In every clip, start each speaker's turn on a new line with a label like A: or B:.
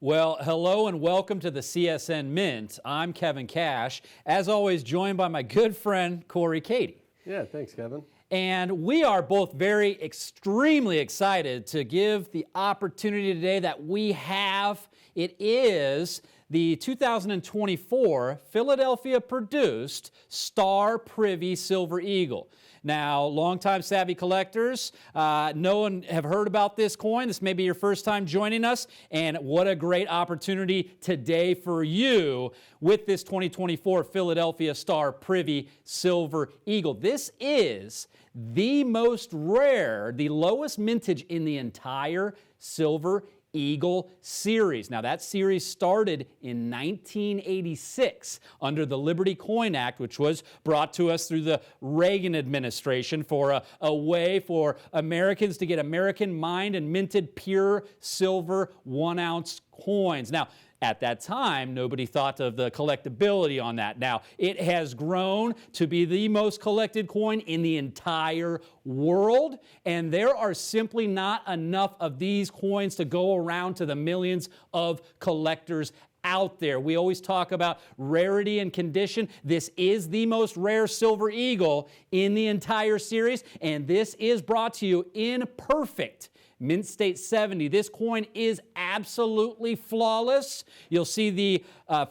A: Well, hello and welcome to the CSN Mint. I'm Kevin Cash, as always joined by my good friend Corey Cady.
B: Yeah, thanks, Kevin.
A: And we are both extremely excited to give the opportunity today that we have. It is the 2024 Philadelphia-produced Star Privy Silver Eagle. Now, longtime savvy collectors know and have heard about this coin. This may be your first time joining us, and what a great opportunity today for you with this 2024 Philadelphia Star Privy Silver Eagle. This is the most rare, the lowest mintage in the entire Silver Eagle series. Now, that series started in 1986 under the Liberty Coin Act, which was brought to us through the Reagan administration for a way for Americans to get American mined and minted pure silver 1-ounce coins. Now, at that time, nobody thought of the collectability on that. Now, it has grown to be the most collected coin in the entire world, and there are simply not enough of these coins to go around to the millions of collectors out there. We always talk about rarity and condition. This is the most rare Silver Eagle in the entire series, and this is brought to you in perfect Mint State 70. This coin is absolutely flawless. You'll see the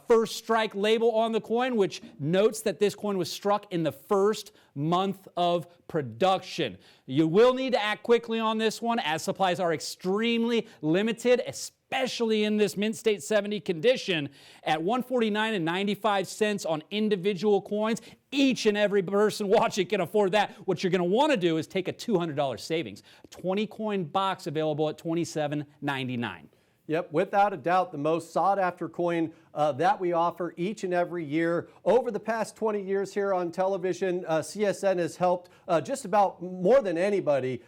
A: first strike label on the coin, which notes that this coin was struck in the first month of production. You will need to act quickly on this one, as supplies are extremely limited, especially in this Mint State 70 condition. At $149.95 on individual coins, each and every person watching can afford that. What you're going to want to do is take a $200 savings. A 20-coin box available at $27.99.
B: Yep, without a doubt, the most sought-after coin that we offer each and every year. Over the past 20 years here on television, CSN has helped just about more than anybody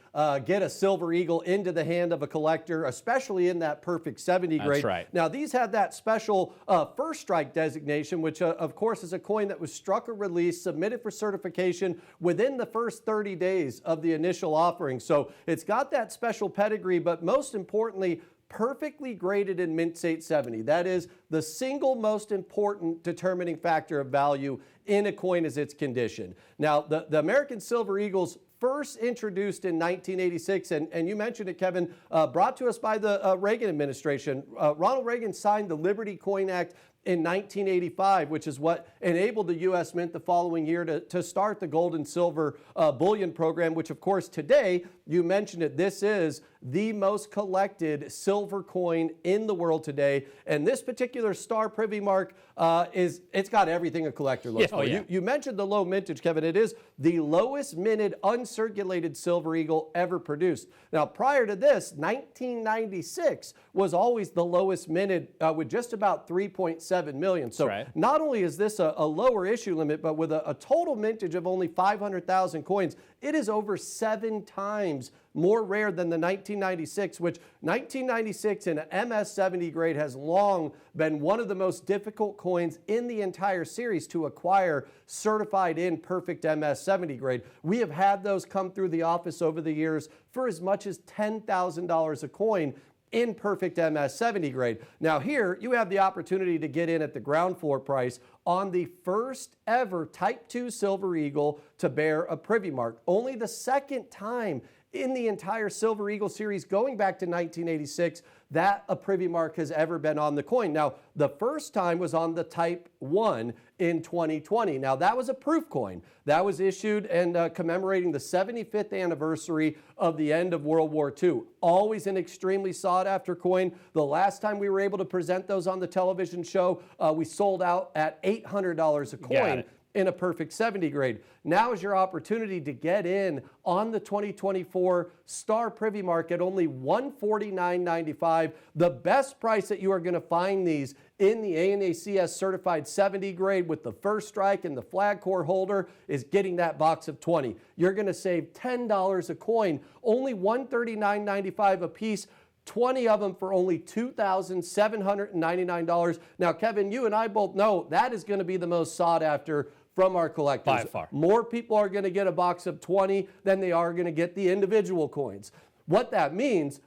B: get a Silver Eagle into the hand of a collector, especially in that perfect 70 grade.
A: That's right.
B: Now, these have that special first strike designation, which of course is a coin that was struck or released, submitted for certification within the first 30 days of the initial offering. So it's got that special pedigree, but most importantly, perfectly graded in Mint State 70. That is the single most important determining factor of value in a coin is its condition. Now, the American Silver Eagles first introduced in 1986, and you mentioned it, Kevin, brought to us by the Reagan administration. Ronald Reagan signed the Liberty Coin Act in 1985, which is what enabled the U.S. Mint the following year to start the gold and silver bullion program, which of course today, you mentioned it, this is the most collected silver coin in the world today. And this particular Star Privy mark it's got everything a collector looks for.
A: Yeah.
B: You mentioned the low mintage, Kevin. It is the lowest minted uncirculated Silver Eagle ever produced. Now, prior to this, 1996 was always the lowest minted with just about 3.7 million. So
A: right.
B: Not only is this a lower issue limit, but with a total mintage of only 500,000 coins, it is over 7 times more rare than the 1996, which 1996 in an MS70 grade has long been one of the most difficult coins in the entire series to acquire certified in perfect MS70 grade. We have had those come through the office over the years for as much as $10,000 a coin in perfect MS70 grade. Now here, you have the opportunity to get in at the ground floor price on the first ever Type 2 Silver Eagle to bear a Privy mark. Only the second time in the entire Silver Eagle series going back to 1986 that a Privy mark has ever been on the coin. Now, the first time was on the Type 1 in 2020. Now, that was a proof coin. That was issued and commemorating the 75th anniversary of the end of World War II. Always an extremely sought-after coin. The last time we were able to present those on the television show, we sold out at $800 a coin in a perfect 70 grade. Now is your opportunity to get in on the 2024 Star Privy mark at only $149.95. The best price that you are going to find these in the ANACS certified 70 grade with the first strike and the flag core holder is getting that box of 20. You're going to save $10 a coin, only $139.95 a piece. 20 of them for only $2,799. Now, Kevin, you and I both know that is going to be the most sought after from our collectors.
A: By far.
B: More people are going to get a box of 20 than they are going to get the individual coins. What that means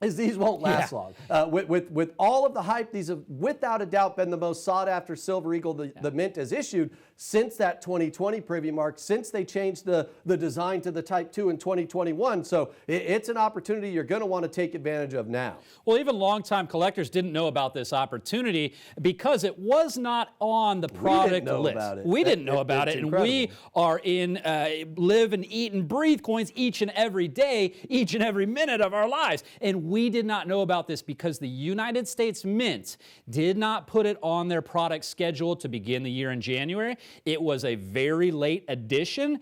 B: is these won't last long. With all of the hype, these have without a doubt been the most sought after Silver Eagle the Mint has issued since that 2020 Privy mark, since they changed the design to the Type 2 in 2021. So it's an opportunity you're going to want to take advantage of now.
A: Well, even longtime collectors didn't know about this opportunity because it was not on the product list. We didn't know about it, and we are in live and eat and breathe coins each and every day, each and every minute of our lives. And we did not know about this because the United States Mint did not put it on their product schedule to begin the year in January. It was a very late addition.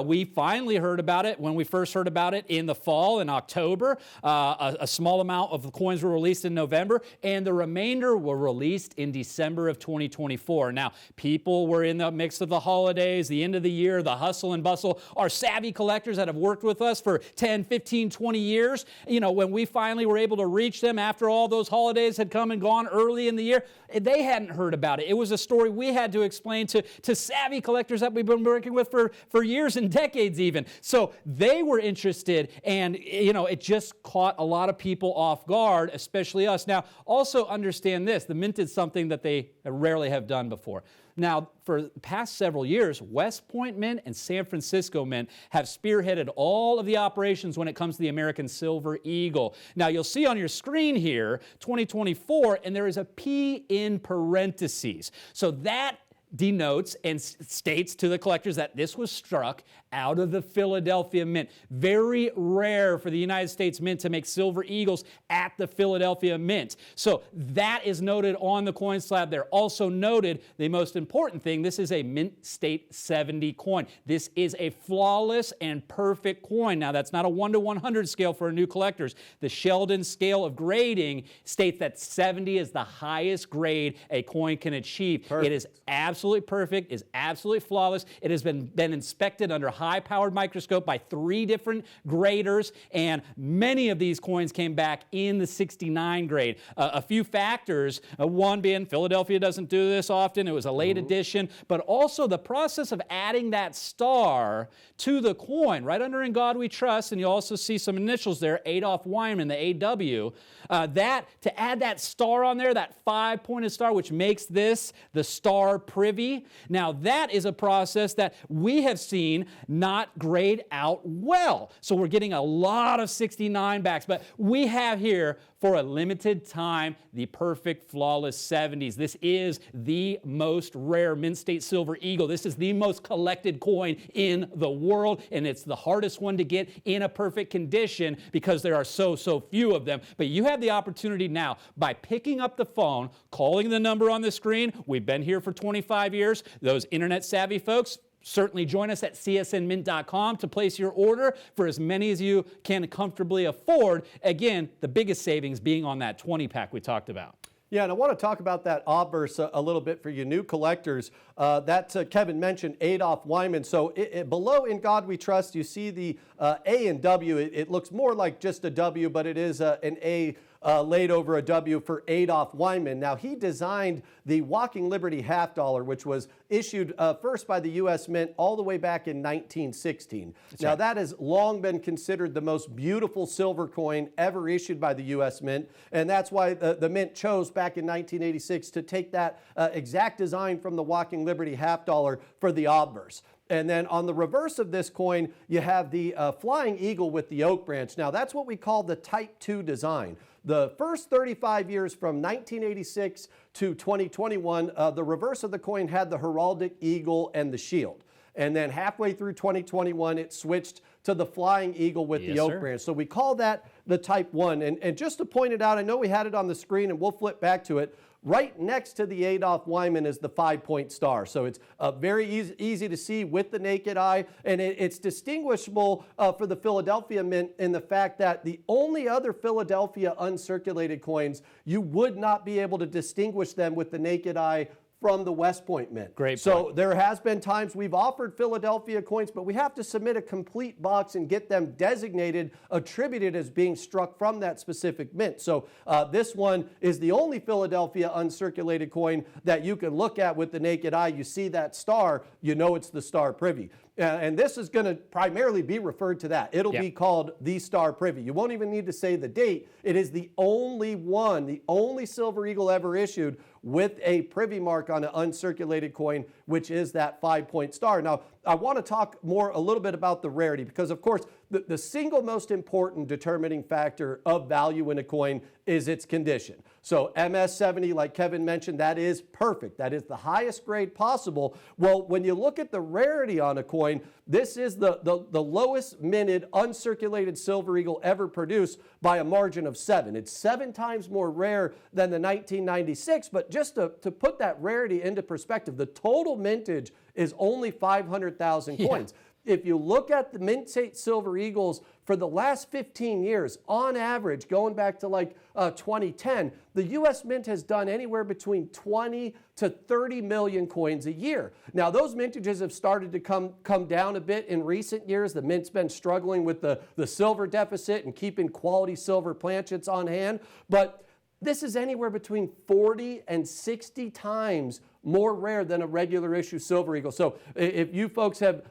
A: We finally heard about it when we first heard about it in the fall, in October. A small amount of the coins were released in November, and the remainder were released in December of 2024. Now, people were in the mix of the holidays, the end of the year, the hustle and bustle. Our savvy collectors that have worked with us for 10, 15, 20 years, you know, when we finally were able to reach them after all those holidays had come and gone early in the year, they hadn't heard about it. It was a story we had to explain to savvy collectors that we've been working with for years and decades even. So they were interested, and you know, it just caught a lot of people off guard, especially us. Now, also understand this, the Mint did something that they rarely have done before. Now, for the past several years, West Point Mint and San Francisco Mint have spearheaded all of the operations when it comes to the American Silver Eagle. Now, you'll see on your screen here, 2024, and there is a P in parentheses. So that denotes and states to the collectors that this was struck out of the Philadelphia Mint. Very rare for the United States Mint to make Silver Eagles at the Philadelphia Mint. So that is noted on the coin slab there. Also noted, the most important thing, this is a Mint State 70 coin. This is a flawless and perfect coin. Now, that's not a 1 to 100 scale for new collectors. The Sheldon scale of grading states that 70 is the highest grade a coin can achieve. Perfect. It is absolutely perfect, is absolutely flawless. It has been inspected under high-powered microscope by 3 different graders, and many of these coins came back in the 69 grade. A few factors, one being Philadelphia doesn't do this often. It was a late addition, but also the process of adding that star to the coin, right under In God We Trust, and you also see some initials there, Adolph Wyman, the AW. To add that star on there, that 5-pointed star, which makes this the star Privy. Now, that is a process that we have seen not grade out well. So we're getting a lot of 69 backs, but we have here, for a limited time, the perfect flawless 70s. This is the most rare Mint State Silver Eagle. This is the most collected coin in the world, and it's the hardest one to get in a perfect condition because there are so few of them. But you have the opportunity now by picking up the phone, calling the number on the screen. We've been here for 25 years. Those internet savvy folks, certainly join us at csnmint.com to place your order for as many as you can comfortably afford. Again, the biggest savings being on that 20-pack we talked about.
B: Yeah, and I want to talk about that Obverse a little bit for you new collectors. Kevin mentioned Adolph Wyman. So below In God We Trust, you see the A and W. It looks more like just a W, but it is an A laid over a W for Adolph Wyman. Now, he designed the Walking Liberty half dollar, which was issued first by the U.S. Mint all the way back in 1916. Now, that has long been considered the most beautiful silver coin ever issued by the U.S. Mint, and that's why the Mint chose back in 1986 to take that exact design from the Walking Liberty half dollar for the Obverse. And then on the reverse of this coin, you have the flying eagle with the oak branch. Now, that's what we call the Type 2 design. The first 35 years from 1986 to 2021, the reverse of the coin had the heraldic eagle and the shield. And then halfway through 2021, it switched to the flying eagle with the oak branch. So we call that the Type 1. And just to point it out, I know we had it on the screen and we'll flip back to it. Right next to the Adolph Wyman is the 5-point star. So it's very easy to see with the naked eye, and it's distinguishable for the Philadelphia Mint in the fact that the only other Philadelphia uncirculated coins, you would not be able to distinguish them with the naked eye from the West Point Mint.
A: Great point.
B: So there has been times we've offered Philadelphia coins, but we have to submit a complete box and get them designated, attributed as being struck from that specific mint. So this one is the only Philadelphia uncirculated coin that you can look at with the naked eye. You see that star, you know it's the star Privy. And this is going to primarily be referred to that. It'll be called the Star Privy. You won't even need to say the date. It is the only one, the only Silver Eagle ever issued with a Privy mark on an uncirculated coin, which is that 5-point star. Now, I want to talk a little bit about the rarity, because of course, the single most important determining factor of value in a coin is its condition. So MS70, like Kevin mentioned, that is perfect. That is the highest grade possible. Well, when you look at the rarity on a coin, this is the lowest minted uncirculated Silver Eagle ever produced by a margin of 7. It's 7 times more rare than the 1996, but just to put that rarity into perspective, the total mintage is only 500,000 coins. If you look at the mint state Silver Eagles for the last 15 years, on average, going back to like 2010, the U.S. Mint has done anywhere between 20 to 30 million coins a year. Now, those mintages have started to come down a bit in recent years. The Mint's been struggling with the silver deficit and keeping quality silver planchets on hand, but this is anywhere between 40 and 60 times more rare than a regular issue Silver Eagle. So if you folks have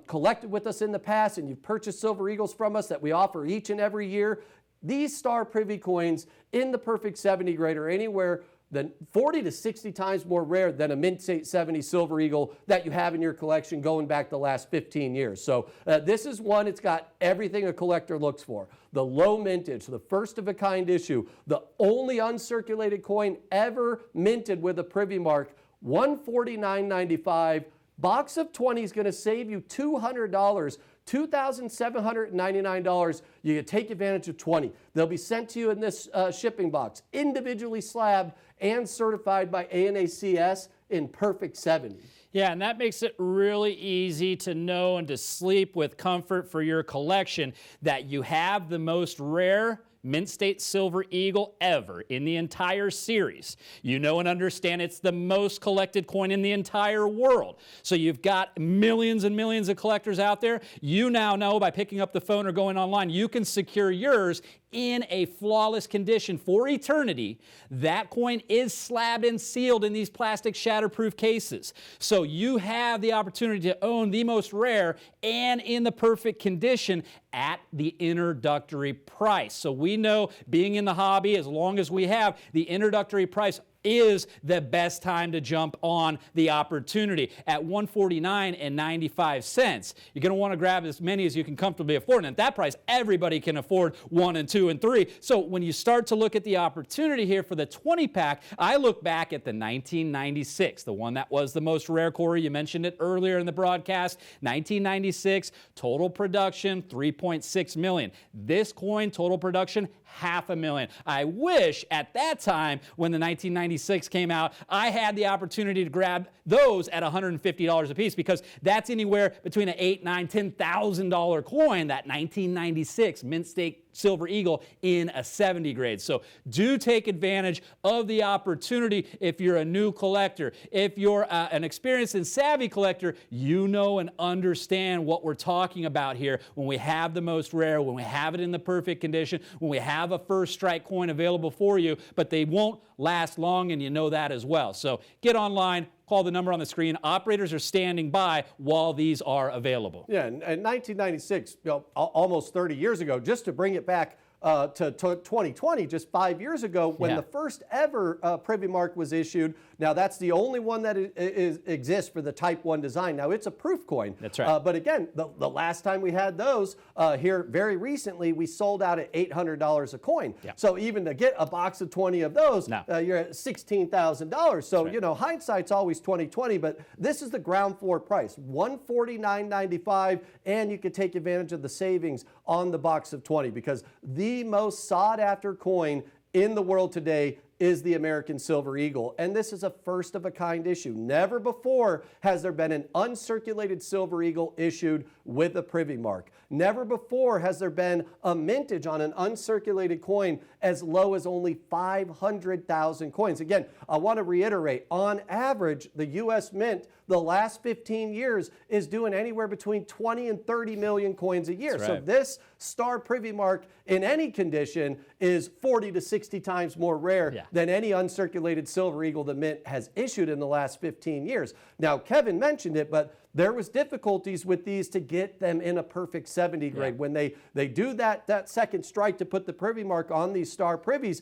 B: collected with us in the past and you've purchased Silver Eagles from us that we offer each and every year, these Star Privy coins in the perfect 70 grade are anywhere than 40 to 60 times more rare than a Mint State 70 Silver Eagle that you have in your collection going back the last 15 years. So this is one, it's got everything a collector looks for. The low mintage, the first of a kind issue, the only uncirculated coin ever minted with a Privy mark, $149.95. Box of 20 is going to save you $200. $2,799, you can take advantage of 20. They'll be sent to you in this shipping box, individually slabbed and certified by ANACS in perfect 70.
A: Yeah, and that makes it really easy to know and to sleep with comfort for your collection that you have the most rare Mint State Silver Eagle ever in the entire series. You know and understand it's the most collected coin in the entire world. So you've got millions and millions of collectors out there. You now know by picking up the phone or going online, you can secure yours in a flawless condition for eternity. That coin is slabbed and sealed in these plastic shatterproof cases. So you have the opportunity to own the most rare and in the perfect condition at the introductory price. So we know, being in the hobby as long as we have, the introductory price is the best time to jump on the opportunity at $149.95. You're going to want to grab as many as you can comfortably afford. And at that price, everybody can afford 1 and 2 and 3. So when you start to look at the opportunity here for the 20-pack, I look back at the 1996, the one that was the most rare, Corey. You mentioned it earlier in the broadcast. 1996, total production, 3.6 million. This coin, total production, 500,000. I wish at that time, when the 1996 came out, I had the opportunity to grab those at $150 a piece, because that's anywhere between an $8,000, $9,000, $10,000 coin, that 1996 Mint State Silver Eagle in a 70 grade. So do take advantage of the opportunity if you're a new collector. If you're an experienced and savvy collector, you know and understand what we're talking about here when we have the most rare, when we have it in the perfect condition, when we have a first strike coin available for you, but they won't last long, and you know that as well. So get online, call the number on the screen. Operators are standing by while these are available.
B: Yeah, in 1996, almost 30 years ago, just to bring it back to 2020, just 5 years ago, when the first ever Privy mark was issued. Now, that's the only one that exists for the Type 1 design. Now, it's a proof coin.
A: That's right.
B: But again, the last time we had those here very recently, we sold out at $800 a coin. Yeah. So even to get a box of 20 of those, you're at $16,000. So, you know, hindsight's always 20/20, but this is the ground floor price, $149.95, and you can take advantage of the savings on the box of 20, because the most sought after coin in the world today is the American Silver Eagle. And this is a first of a kind issue. Never before has there been an uncirculated Silver Eagle issued with a Privy mark. Never before has there been a mintage on an uncirculated coin as low as only 500,000 coins. Again, I want to reiterate, on average, the U.S. Mint, the last 15 years, is doing anywhere between 20 and 30 million coins a year.
A: That's right.
B: So this Star Privy mark in any condition is 40 to 60 times more rare than any uncirculated Silver Eagle the Mint has issued in the last 15 years. Now, Kevin mentioned it, but there was difficulties with these to get them in a perfect 70 grade. When they do that second strike to put the Privy mark on these star privies,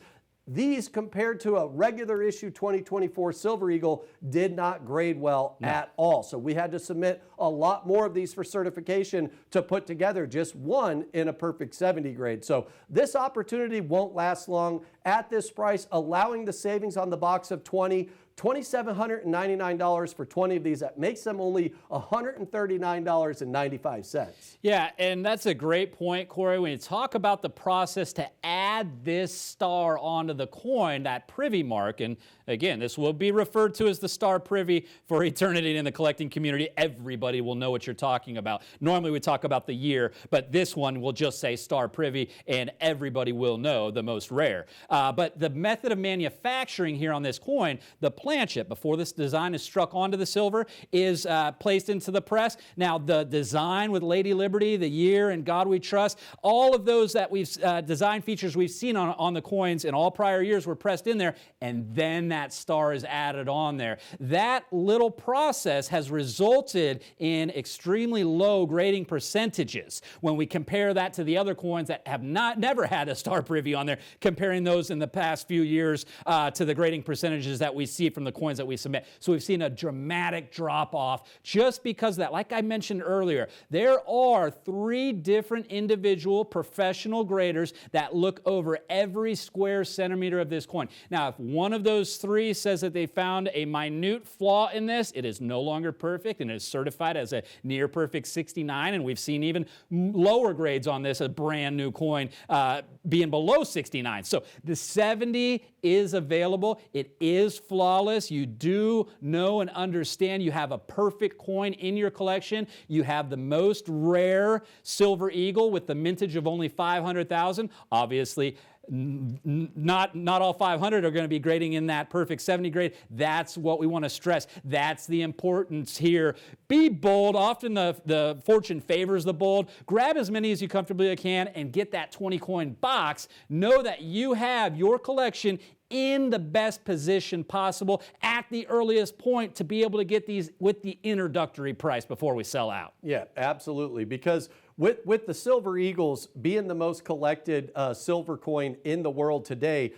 B: these, compared to a regular issue 2024 Silver Eagle, did not grade well at all. So we had to submit a lot more of these for certification to put together just one in a perfect 70 grade. So this opportunity won't last long at this price, allowing the savings on the box of $2,799 for 20 of these. That makes them only $139.95.
A: Yeah, and that's a great point, Corey. When you talk about the process to add this star onto the coin, that Privy mark, and again, this will be referred to as the star Privy for eternity in the collecting community. Everybody will know what you're talking about. Normally we talk about the year, but this one will just say star Privy, and everybody will know the most rare. But the method of manufacturing here on this coin, the planchet, before this design is struck onto the silver, is placed into the press. Now, the design with Lady Liberty, the year, and God We Trust, all of those that we've design features we've seen on the coins in all prior years were pressed in there, and then that star is added on there. That little process has resulted in extremely low grading percentages when we compare that to the other coins that have never had a star Privy on there, comparing those in the past few years to the grading percentages that we see from the coins that we submit. So we've seen a dramatic drop off just because of that. Like I mentioned earlier, there are 3 different individual professional graders that look over every square centimeter of this coin. Now, if one of those 3 says that they found a minute flaw in this, it is no longer perfect and it is certified as a near perfect 69, and we've seen even lower grades on this, a brand new coin being below 69. So the 70 is available. It is flawless. You do know and understand you have a perfect coin in your collection. You have the most rare Silver Eagle with the mintage of only 500,000. Obviously, not all 500 are going to be grading in that perfect 70 grade. That's what we want to stress. That's the importance here. Be bold. Often the fortune favors the bold. Grab as many as you comfortably can and get that 20 coin box. Know that you have your collection in the best position possible at the earliest point to be able to get these with the introductory price before we sell out.
B: Yeah, absolutely. Because with the Silver Eagles being the most collected silver coin in the world today,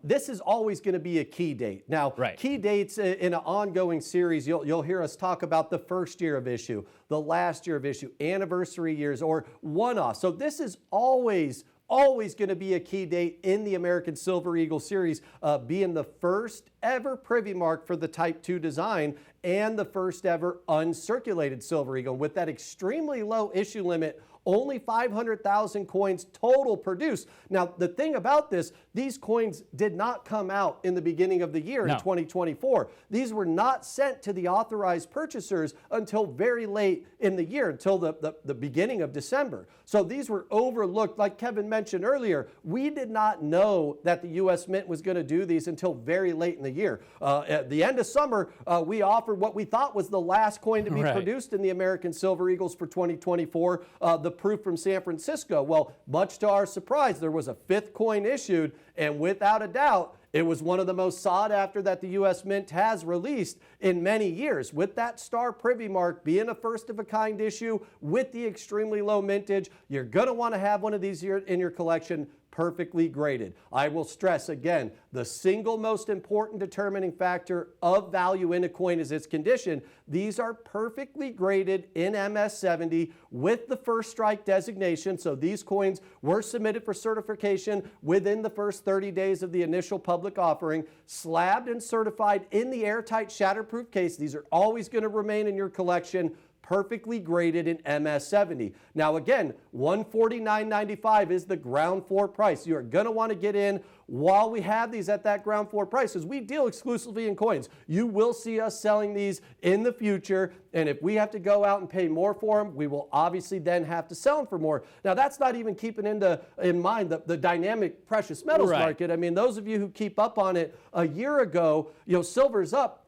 B: this is always going to be a key date. Now, key dates in an ongoing series, you'll hear us talk about the first year of issue, the last year of issue, anniversary years, or one-off. So this is always going to be a key date in the American Silver Eagle series, being the first ever Privy mark for the Type 2 design and the first ever uncirculated Silver Eagle. With that extremely low issue limit, only 500,000 coins total produced. Now, the thing about this, these coins did not come out in the beginning of the year in 2024. These were not sent to the authorized purchasers until very late in the year, until the beginning of December. So these were overlooked. Like Kevin mentioned earlier, we did not know that the U.S. Mint was going to do these until very late in the year. At the end of summer, we offered what we thought was the last coin to be produced in the American Silver Eagles for 2024, the proof from San Francisco. Well, much to our surprise, there was a 5th coin issued, and without a doubt, it was one of the most sought after that the U.S. Mint has released in many years. With that star Privy mark being a first of a kind issue with the extremely low mintage, you're going to want to have one of these in your collection perfectly graded. I will stress again, the single most important determining factor of value in a coin is its condition. These are perfectly graded in MS70 with the first strike designation. So these coins were submitted for certification within the first 30 days of the initial public offering, slabbed and certified in the airtight shatterproof case. These are always going to remain in your collection, perfectly graded in MS70. Now again, $149.95 is the ground floor price. You're going to want to get in while we have these at that ground floor price, because we deal exclusively in coins. You will see us selling these in the future, and if we have to go out and pay more for them, we will obviously then have to sell them for more. Now that's not even keeping in mind the dynamic precious metals market. I mean, those of you who keep up on it, a year ago, silver's up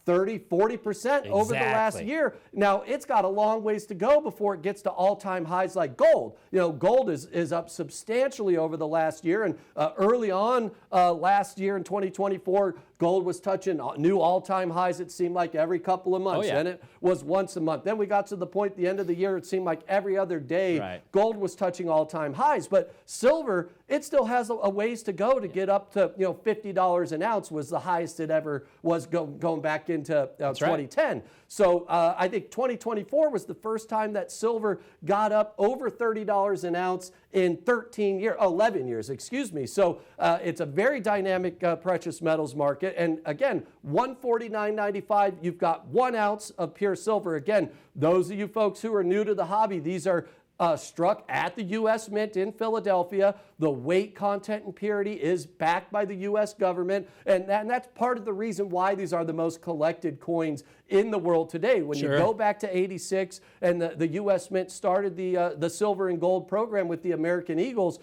B: 30-40% over the last year. Now, it's got a long ways to go before it gets to all-time highs like gold. Gold is up substantially over the last year, and early on last year in 2024, Gold was touching new all-time highs, it seemed like, every couple of months.
A: Oh, yeah.
B: Then it was once a month. Then we got to the point at the end of the year, it seemed like every other day,
A: Right.
B: gold was touching all-time highs. But silver, it still has a ways to go to get up to, $50 an ounce was the highest it ever was going back into 2010. So I think 2024 was the first time that silver got up over $30 an ounce in 11 years, excuse me. So it's a very dynamic precious metals market. And again, $149.95, you've got 1 ounce of pure silver. Again, those of you folks who are new to the hobby, these are struck at the U.S. Mint in Philadelphia. The weight, content, and purity is backed by the U.S. government. And that's part of the reason why these are the most collected coins in the world today. When you go back to 86 and the U.S. Mint started the silver and gold program with the American Eagles,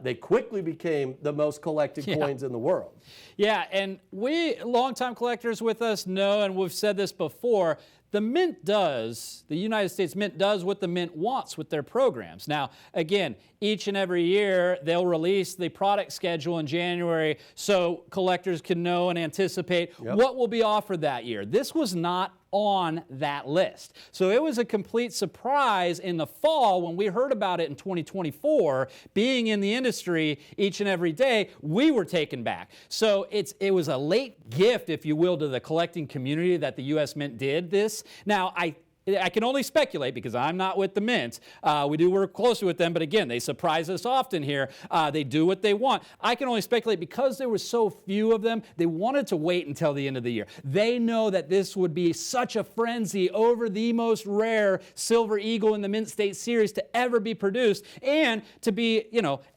B: they quickly became the most collected coins in the world.
A: Yeah, and we longtime collectors with us know, and we've said this before, the United States Mint does what the Mint wants with their programs. Now, again, each and every year they'll release the product schedule in January so collectors can know and anticipate what will be offered that year. This was not on that list. So it was a complete surprise in the fall when we heard about it in 2024. Being in the industry each and every day, we were taken back. So it was a late gift, if you will, to the collecting community that the U.S. Mint did this. Now, I can only speculate because I'm not with the Mint. We do work closely with them, but again, they surprise us often here. They do what they want. I can only speculate because there were so few of them, they wanted to wait until the end of the year. They know that this would be such a frenzy over the most rare Silver Eagle in the Mint State Series to ever be produced and to be,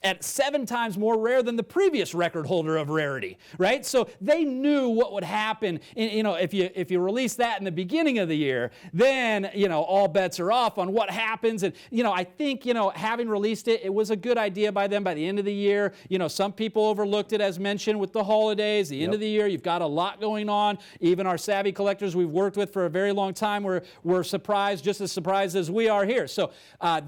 A: at 7 times more rare than the previous record holder of Rarity, right? So they knew what would happen. If you release that in the beginning of the year, then all bets are off on what happens. And, I think, having released it, it was a good idea by them by the end of the year. Some people overlooked it, as mentioned, with the holidays, the end of the year. You've got a lot going on. Even our savvy collectors we've worked with for a very long time were surprised, just as surprised as we are here. So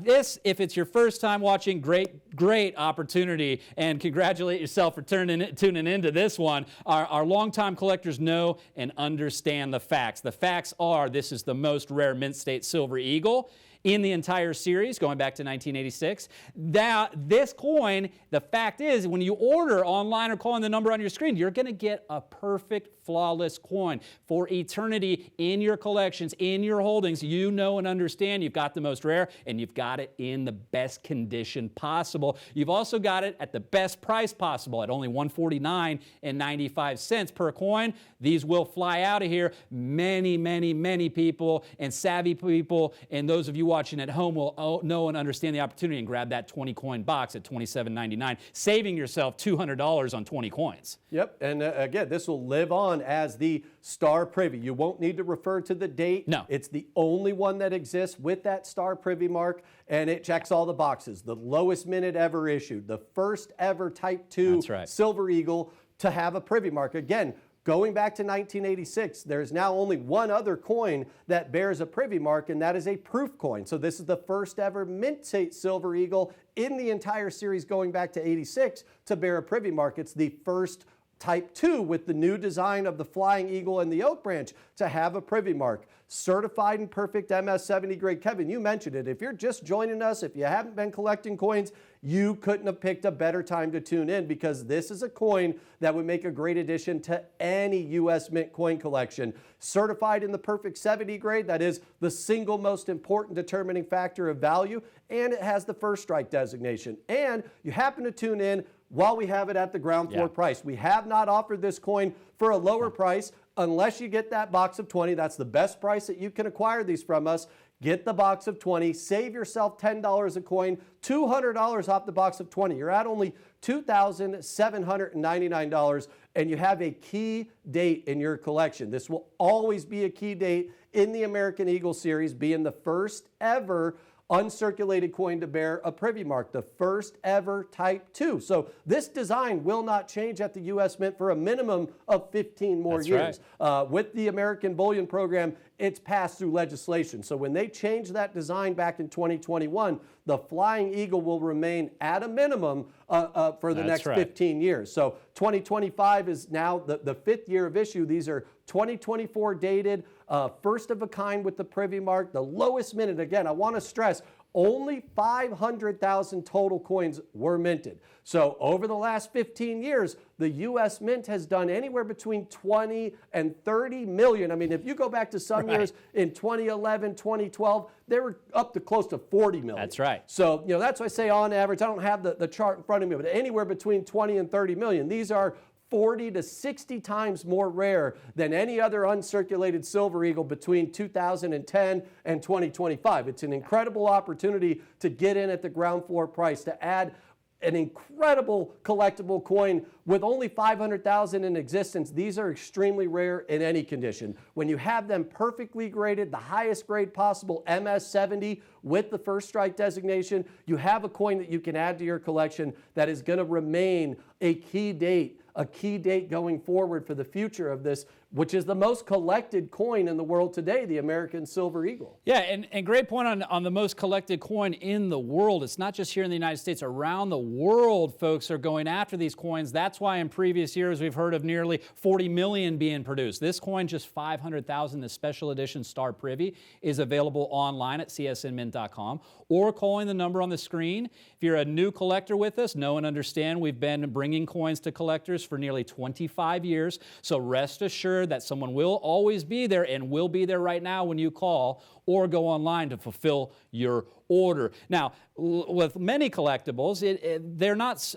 A: this, if it's your first time watching, great opportunity. And congratulate yourself for tuning into this one. Our longtime collectors know and understand the facts. The facts are this is the most rare Mint State Silver Eagle in the entire series, going back to 1986. This coin, the fact is, when you order online or calling the number on your screen, you're going to get a perfect, flawless coin for eternity in your collections, in your holdings. You know and understand you've got the most rare, and you've got it in the best condition possible. You've also got it at the best price possible at only $149.95 per coin. These will fly out of here. Many, many, many people and savvy people, and those of you watching at home will know and understand the opportunity and grab that 20 coin box at $27.99, saving yourself $200 on 20 coins.
B: Yep, and again, this will live on as the Star Privy. You won't need to refer to the date.
A: No.
B: It's the only one that exists with that Star Privy mark, and it checks all the boxes. The lowest minute ever issued, the first ever Type 2 Silver Eagle to have a Privy mark. Again, going back to 1986, there's now only one other coin that bears a Privy mark, and that is a proof coin. So this is the first ever Mint State Silver Eagle in the entire series going back to 86 to bear a Privy mark. It's the first Type 2 with the new design of the Flying Eagle and the Oak Branch to have a Privy mark. Certified and perfect MS70 grade. Kevin, you mentioned it. If you're just joining us, if you haven't been collecting coins, you couldn't have picked a better time to tune in because this is a coin that would make a great addition to any U.S. Mint coin collection. Certified in the perfect 70 grade, that is the single most important determining factor of value, and it has the first strike designation. And you happen to tune in while we have it at the ground floor price. We have not offered this coin for a lower price unless you get that box of 20. That's the best price that you can acquire these from us. Get the box of 20, save yourself $10 a coin, $200 off the box of 20. You're at only $2,799, and you have a key date in your collection. This will always be a key date in the American Eagle series, being the first ever uncirculated coin to bear a Privy mark, the first ever Type 2. So this design will not change at the U.S. Mint for a minimum of 15 more years.
A: Right.
B: With the American Bullion Program, it's passed through legislation. So when they changed that design back in 2021, the Flying Eagle will remain at a minimum for the next 15 years. So 2025 is now the fifth year of issue. These are 2024 dated, first of a kind with the Privy mark, the lowest minted. Again, I want to stress, only 500,000 total coins were minted. So over the last 15 years, the U.S. Mint has done anywhere between 20 and 30 million. I mean, if you go back to some years in 2011, 2012, they were up to close to 40 million.
A: That's right.
B: So, that's why I say on average, I don't have the chart in front of me, but anywhere between 20 and 30 million. These are 40 to 60 times more rare than any other uncirculated silver eagle between 2010 and 2025. It's an incredible opportunity to get in at the ground floor price, to add an incredible collectible coin with only 500,000 in existence. These are extremely rare in any condition. When you have them perfectly graded, the highest grade possible, MS70 with the first strike designation, you have a coin that you can add to your collection that is going to remain a key date going forward for the future of this, which is the most collected coin in the world today, the American Silver Eagle.
A: Yeah, and great point on the most collected coin in the world. It's not just here in the United States. Around the world, folks are going after these coins. That's why in previous years we've heard of nearly 40 million being produced. This coin, just 500,000, the special edition Star Privy, is available online at csnmint.com or calling the number on the screen. If you're a new collector with us, know and understand we've been bringing coins to collectors for nearly 25 years. So rest assured that someone will always be there and will be there right now when you call or go online to fulfill your order. Now, with many collectibles, they're not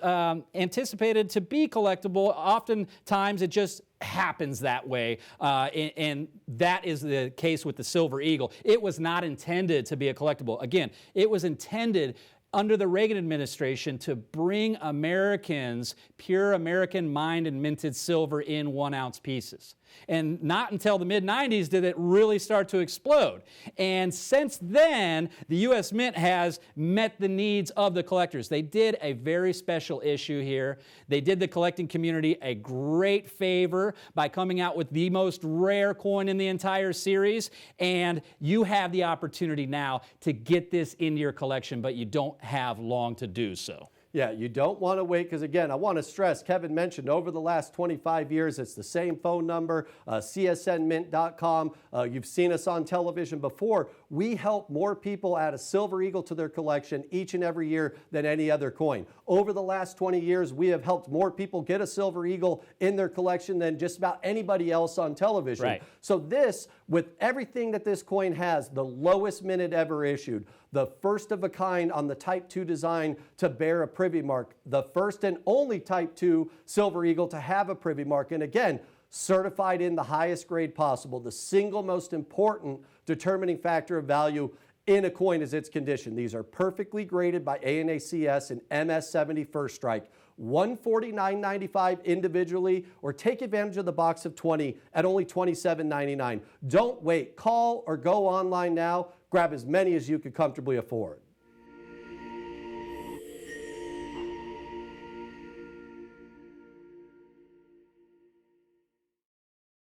A: anticipated to be collectible. Oftentimes, it just happens that way, and that is the case with the Silver Eagle. It was not intended to be a collectible. Again, it was intended under the Reagan administration to bring Americans pure American mined and minted silver in 1-ounce pieces. And not until the mid-90s did it really start to explode. And since then, the U.S. Mint has met the needs of the collectors. They did a very special issue here. They did the collecting community a great favor by coming out with the most rare coin in the entire series. And you have the opportunity now to get this into your collection, but you don't have long to do so.
B: Yeah, you don't want to wait because, again, I want to stress, Kevin mentioned over the last 25 years, it's the same phone number, csnmint.com. You've seen us on television before. We help more people add a Silver Eagle to their collection each and every year than any other coin. Over the last 20 years, we have helped more people get a Silver Eagle in their collection than just about anybody else on television.
A: Right.
B: So this, with everything that this coin has, the lowest minute ever issued, the first of a kind on the Type 2 design to bear a Privy mark, the first and only Type 2 Silver Eagle to have a Privy mark, and again, certified in the highest grade possible. The single most important determining factor of value in a coin is its condition. These are perfectly graded by ANACS and MS70 first strike. $149.95 individually, or take advantage of the box of 20 at only $27.99. Don't wait. Call or go online now. Grab as many as you could comfortably afford.